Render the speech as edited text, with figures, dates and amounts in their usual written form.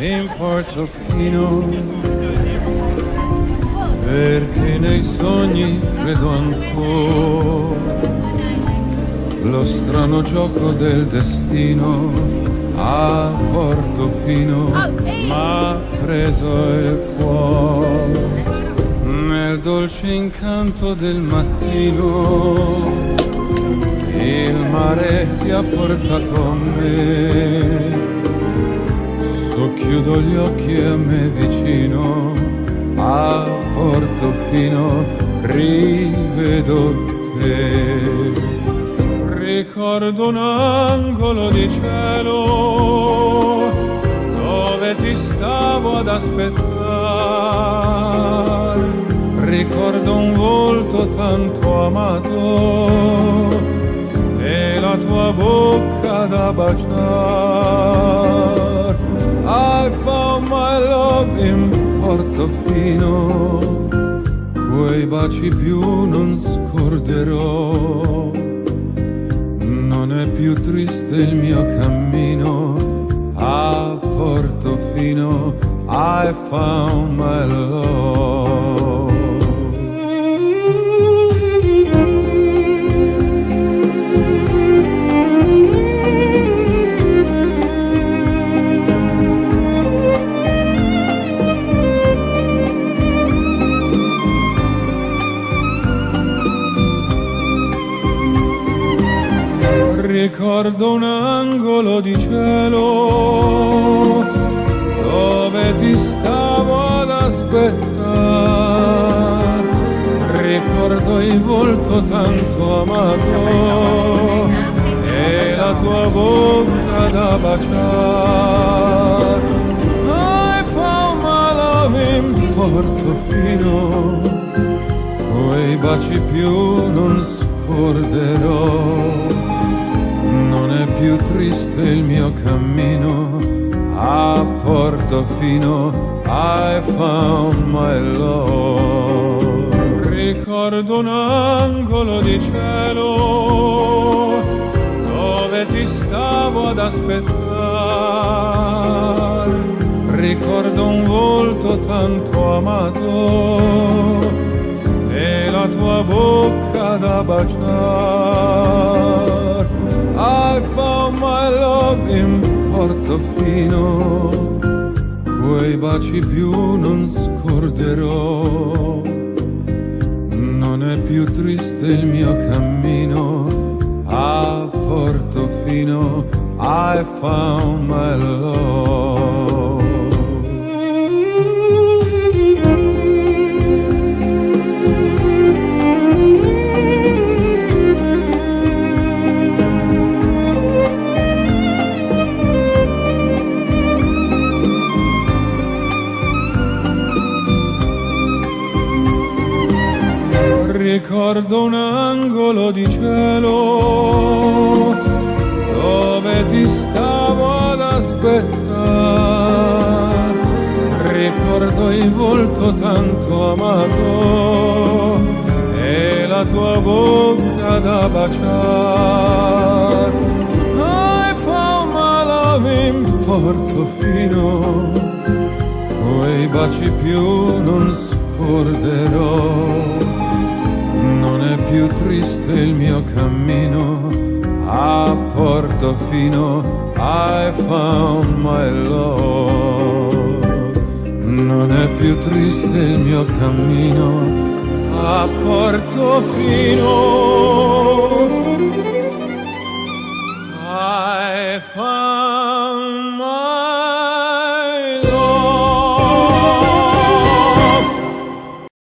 in Portofino, perché nei sogni credo ancora. Lo strano gioco del destino a Portofino m'ha preso il cuore. Nel dolce incanto del mattino il mare ti ha portato a me. Socchiudo gli occhi e a me vicino a Portofino rivedo te. Ricordo un angolo di cielo dove ti stavo ad aspettare. Ricordo un volto tanto amato e la tua bocca da baciare. I found my love in Portofino, quei baci più non scorderò. Non è più triste il mio cammino a Portofino. I found my love. Ricordo un angolo di cielo dove ti stavo ad aspettare. Ricordo il volto tanto amato e la tua bocca da baciare. I found my love in Portofino, quei baci più non scorderò. Non è più triste il mio cammino a Portofino. I found my love. Ricordo un angolo di cielo dove ti stavo ad aspettare. Ricordo un volto tanto amato e la tua bocca da baciare. I found my love in Portofino, quei baci più non scorderò. Non è più triste il mio cammino a Portofino. I found my love. Ricordo un angolo di cielo dove ti stavo ad aspettare. Ricordo il volto tanto amato e la tua bocca da baciare. I found my love in Portofino, quei baci più non scorderò. Non è più triste il mio cammino a Portofino. I found my love. Non è più triste il mio cammino a Portofino. I found